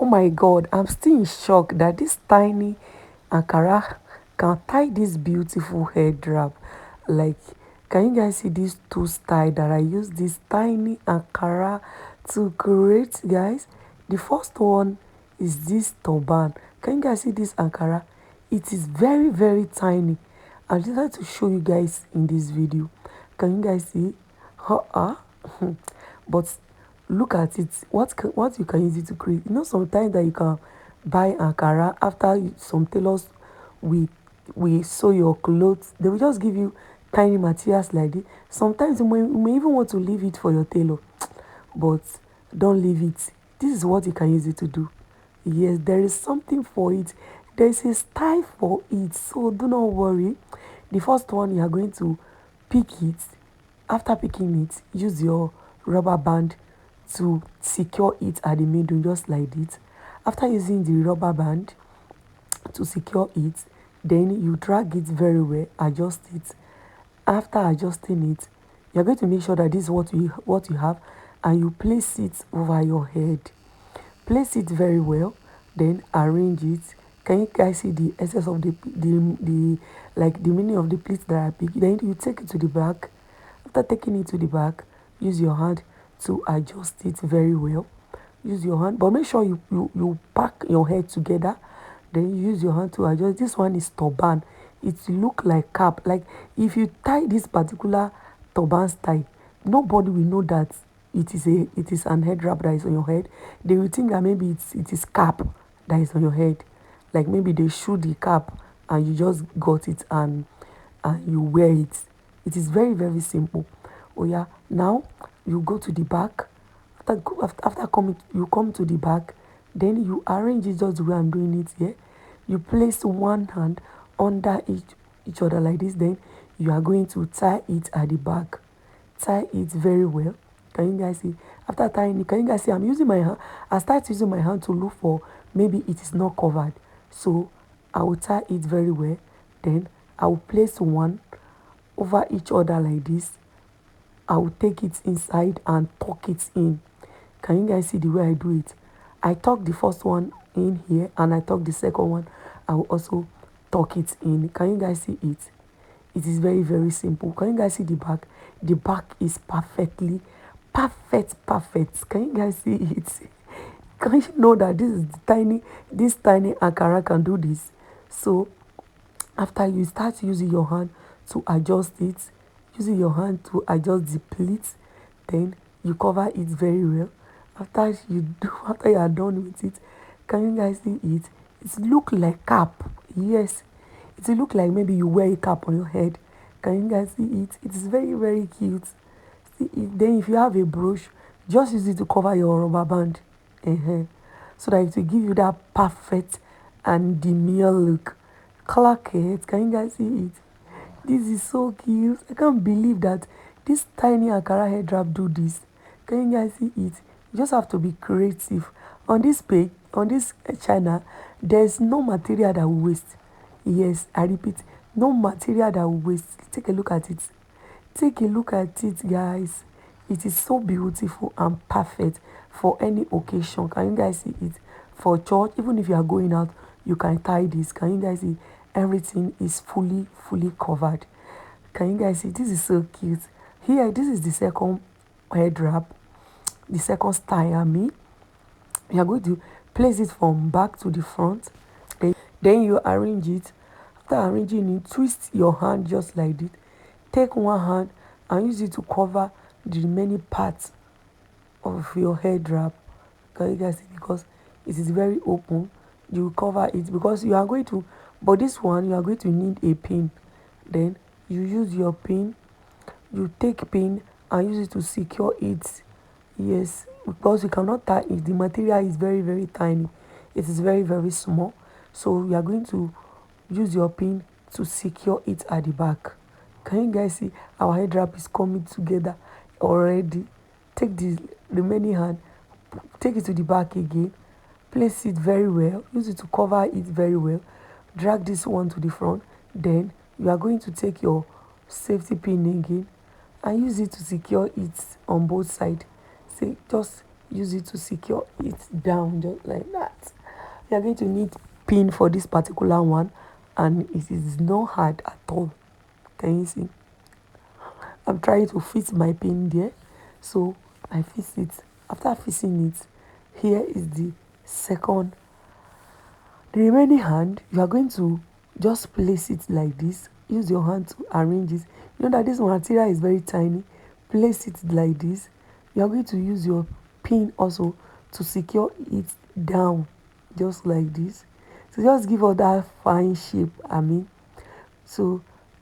Oh my god, I'm still in shock that this tiny Ankara can tie this beautiful head wrap. Like, can you guys see these two style that I use this tiny Ankara to create, guys? The first one is this turban. Can you guys see this Ankara? It is very, very tiny. I decided to show you guys in this video. Can you guys see? Uh-uh. But look at it. What you can use it to create. You know, sometimes that you can buy Ankara after some tailors we sew your clothes. They will just give you tiny materials like this. Sometimes you may even want to leave it for your tailor, but don't leave it. This is what you can use it to do. Yes, there is something for it. There is a style for it. So do not worry. The first one you are going to pick it. After picking it, use your rubber band to secure it at the middle, just like this. After using the rubber band to secure it, then you drag it very well, adjust it. After adjusting it, you're going to make sure that this is what you have, and you place it over your head. Place it very well, then arrange it. Can you guys see the excess of the like the meaning of the pleats that I picked? Then you take it to the back. After taking it to the back, use your hand to adjust it very well. Use your hand, but make sure you pack your head together. Then you use your hand to adjust. This one is turban. It look like cap. Like if you tie this particular turban style, nobody will know that it is an head wrap that is on your head. They will think that maybe it is cap that is on your head. Like maybe they shoot the cap and you just got it and you wear it. It is very, very simple. Oh yeah, now you go to the back. After coming, you come to the back, then you arrange it just the way I'm doing it here. You place one hand under each other like this, then you are going to tie it at the back. Tie it very well. Can you guys see? After tying it, can you guys see I'm using my hand? I start using my hand to look for maybe it is not covered. So I will tie it very well. Then I will place one over each other like this. I will take it inside and tuck it in. Can you guys see the way I do it? I tuck the first one in here and I tuck the second one. I will also tuck it in. Can you guys see it? It is very, very simple. Can you guys see the back? The back is perfect. Can you guys see it? Can you know that this tiny Ankara can do this? So after you start using your hand to adjust it, using your hand to adjust the pleats, then you cover it very well. After you are done with it, can you guys see it? It look like cap. Yes, it look like maybe you wear a cap on your head. Can you guys see it? It is very, very cute. See it. Then if you have a brooch, just use it to cover your rubber band. So that it will give you that perfect and demure look. Clark it. Can you guys see it? This is so cute. I can't believe that this tiny Ankara head wrap do this. Can you guys see it? You just have to be creative. On this page, on this channel, there's no material that will waste. Yes, I repeat, no material that will waste. Take a look at it. Take a look at it, guys. It is so beautiful and perfect for any occasion. Can you guys see it? For church, even if you are going out, you can tie this. Can you guys see? Everything is fully covered. Can you guys see? This is so cute. Here, this is the second head wrap, the second style. You are going to place it from back to the front. Then you arrange it. After arranging it, twist your hand just like this. Take one hand and use it to cover the remaining parts of your head wrap. Can you guys see? Because it is very open, you cover it because you are going to, but this one you are going to need a pin. Then you use your pin, you take pin and use it to secure it. Yes, because you cannot tie it. The material is very, very tiny. It is very, very small. So you are going to use your pin to secure it at the back. Can you guys see our head wrap is coming together already? Take the remaining hand, take it to the back again, place it very well, use it to cover it very well, drag this one to the front. Then you are going to take your safety pin again and use it to secure it on both sides. See, just use it to secure it down just like that. You're going to need pin for this particular one, and it is not hard at all. Can you see? I'm trying to fit my pin there, so I fix it. After fixing it, here is the second. The remaining hand, you are going to just place it like this. Use your hand to arrange it. You know that this material is very tiny. Place it like this. You are going to use your pin also to secure it down, just like this. So just give us that fine shape, I mean. So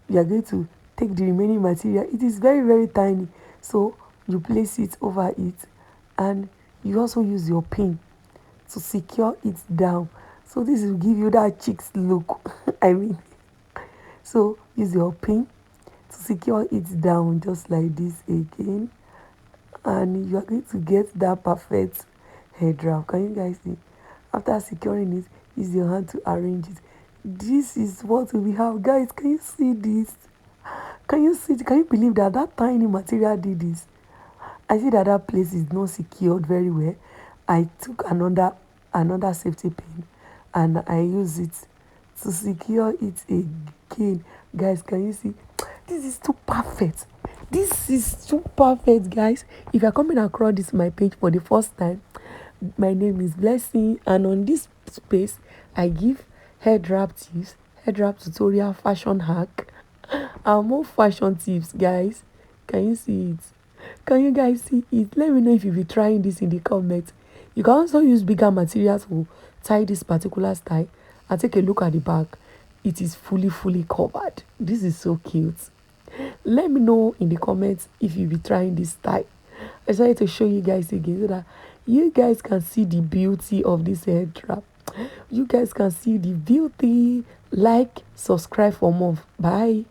you are going to take the remaining material. It is very, very tiny. So you place it over it, and you also use your pin to secure it down. So this will give you that cheeks look. I mean, so use your pin to secure it down just like this again, and you are going to get that perfect head wrap. Can you guys see? After securing it, use your hand to arrange it. This is what we have, guys. Can you see this? Can you see? Can you believe that that tiny material did this? I see that that place is not secured very well. I took another safety pin and I use it to secure it again. Guys, can you see? This is too perfect. This is too perfect, guys. If you're coming across this my page for the first time, my name is Blessing, and on this space I give head wrap tips, head wrap tutorial, fashion hack, and more fashion tips, guys. Can you see it? Can you guys see it? Let me know if you'll be trying this in the comments. You can also use bigger materials to tie this particular style, and take a look at the back. It is fully covered. This is so cute. Let me know in the comments if you'll be trying this style. I decided to show you guys again so that you guys can see the beauty of this head wrap. You guys can see the beauty. Like, subscribe for more. Bye.